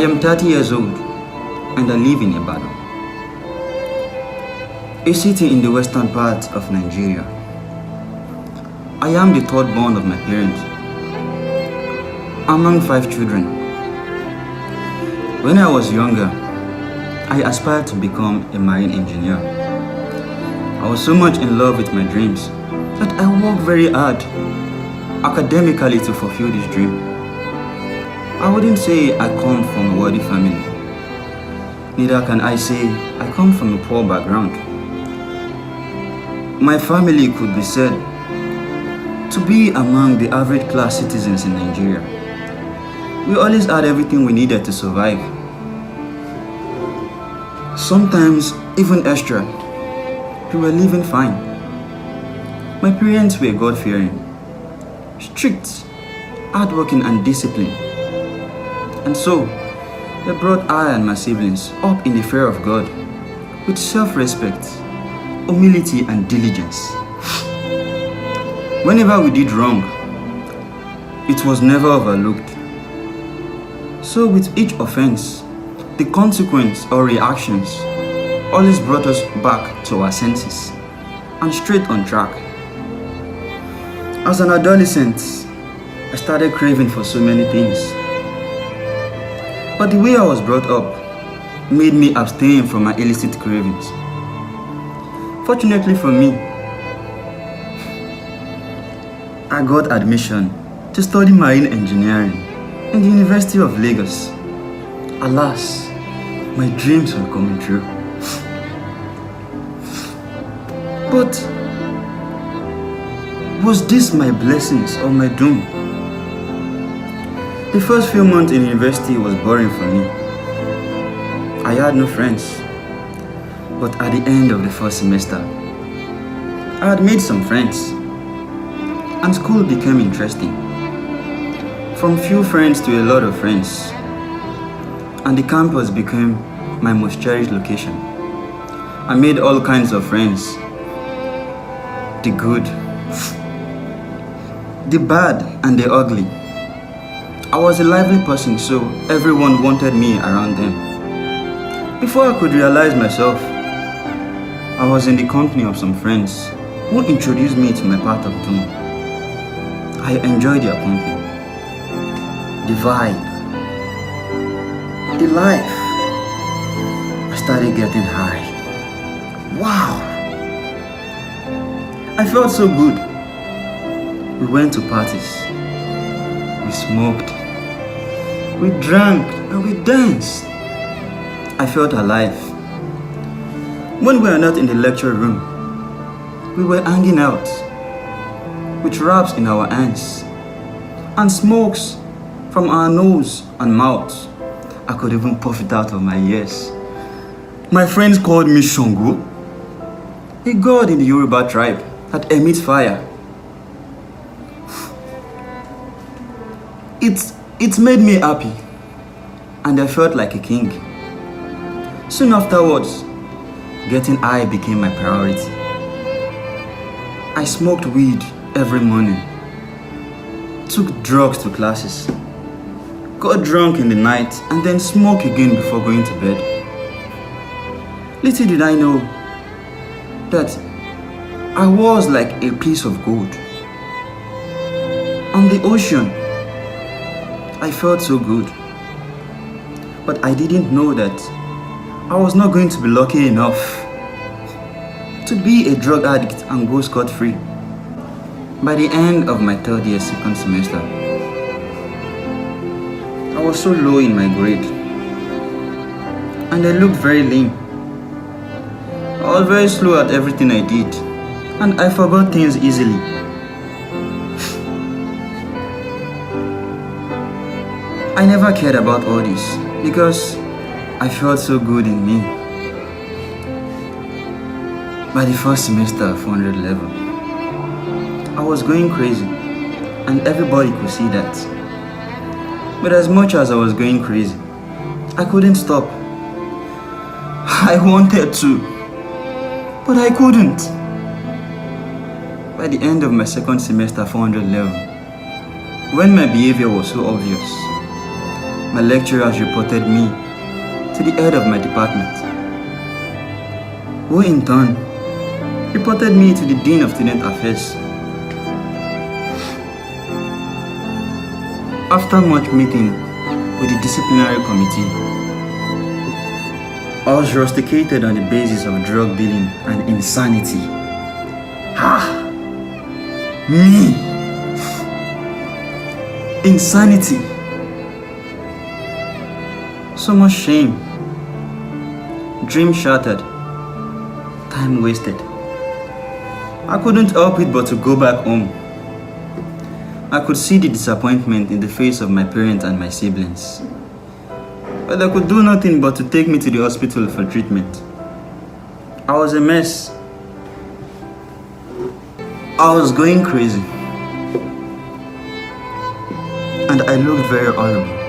am 30 years old and I live in Ibadan, a city in the western part of Nigeria. I am the third born of my parents, among 5 children. When I was younger, I aspired to become a marine engineer. I was so much in love with my dreams that I worked very hard academically to fulfill this dream. I wouldn't say I come from a wealthy family. Neither can I say I come from a poor background. My family could be said to be among the average class citizens in Nigeria. We always had everything we needed to survive. Sometimes even extra. We were living fine. My parents were God-fearing, strict, hardworking and disciplined. And so, they brought I and my siblings up in the fear of God with self-respect, humility and diligence. Whenever we did wrong, it was never overlooked. So with each offense, the consequence or reactions always brought us back to our senses and straight on track. As an adolescent, I started craving for so many things. But the way I was brought up made me abstain from my illicit cravings. Fortunately for me, I got admission to study marine engineering in the University of Lagos. Alas, my dreams were coming true. But was this my blessings or my doom? The first few months in university was boring for me. I had no friends. But at the end of the first semester, I had made some friends, and school became interesting. From few friends to a lot of friends, and the campus became my most cherished location. I made all kinds of friends. The good, the bad and the ugly. I was a lively person, so everyone wanted me around them. Before I could realize myself, I was in the company of some friends who introduced me to my path of doom. I enjoyed their company, the vibe, the life. I started getting high. Wow! I felt so good. We went to parties. We smoked. We drank and we danced. I felt alive. When we were not in the lecture room, we were hanging out with wraps in our hands and smokes from our nose and mouth. I could even puff it out of my ears. My friends called me Shongo, a god in the Yoruba tribe that emits fire. It made me happy, and I felt like a king. Soon afterwards, getting high became my priority. I smoked weed every morning, took drugs to classes, got drunk in the night, and then smoked again before going to bed. Little did I know that I was like a piece of gold. On the ocean, I felt so good. But I didn't know that I was not going to be lucky enough to be a drug addict and go scot-free. By the end of my third year, second semester, I was so low in my grade and I looked very lame. I was very slow at everything I did and I forgot things easily. I never cared about all this because I felt so good in me. By the first semester of 400 level, I was going crazy and everybody could see that. But as much as I was going crazy, I couldn't stop. I wanted to, but I couldn't. By the end of my second semester 400 level, when my behavior was so obvious, my lecturers reported me to the head of my department, who in turn reported me to the Dean of Student Affairs. After much meeting with the disciplinary committee, I was rusticated on the basis of drug dealing and insanity. Me! Insanity! So much shame. Dream shattered. Time wasted. I couldn't help it but to go back home. I could see the disappointment in the face of my parents and my siblings. But they could do nothing but to take me to the hospital for treatment. I was a mess. I was going crazy. And I looked very horrible.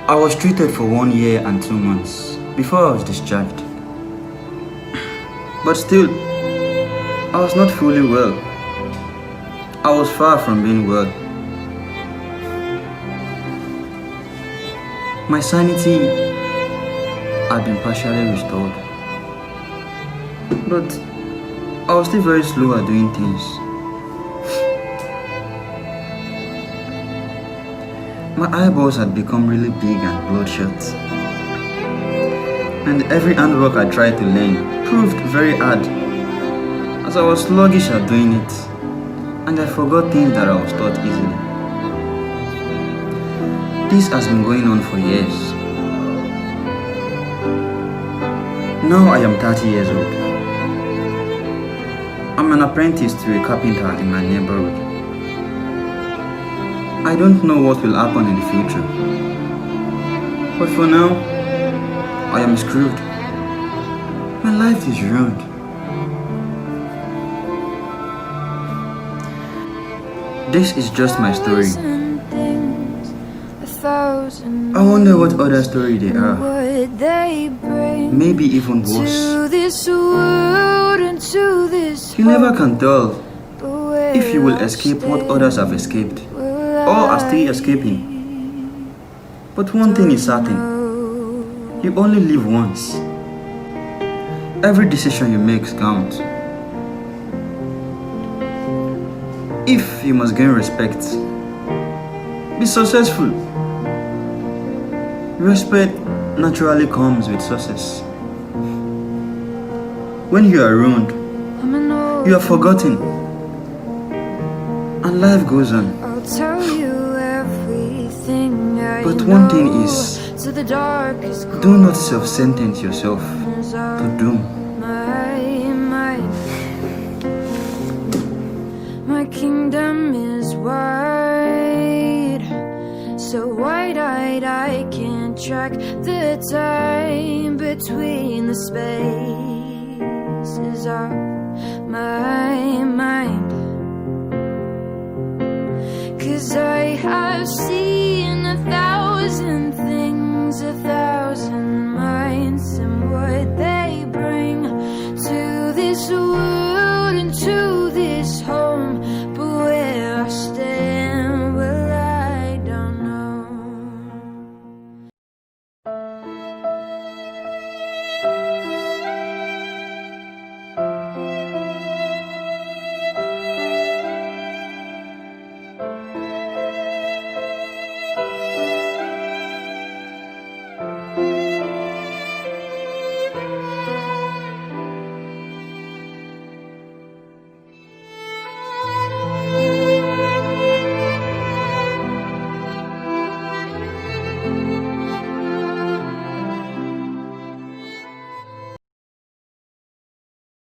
I was treated for 1 year and 2 months before I was discharged. But still, I was not fully well. I was far from being well. My sanity had been partially restored, but I was still very slow at doing things. My eyeballs had become really big and bloodshot, and every handwork I tried to learn proved very hard, as I was sluggish at doing it, and I forgot things that I was taught easily. This has been going on for years. Now I am 30 years old. I'm an apprentice to a carpenter in my neighborhood. I don't know what will happen in the future. But for now, I am screwed. My life is ruined. This is just my story. I wonder what other story they are. Maybe even worse. You never can tell if you will escape what others have escaped or are still escaping. But one thing is certain. You only live once. Every decision you make counts. If you must gain respect, be successful. Respect naturally comes with success. When you are ruined, you are forgotten, and life goes on. But one thing is, do not self-sentence yourself to doom. My kingdom is wide, so wide-eyed I can't track the time between the spaces of my mind. 'Cause I have seen 1,000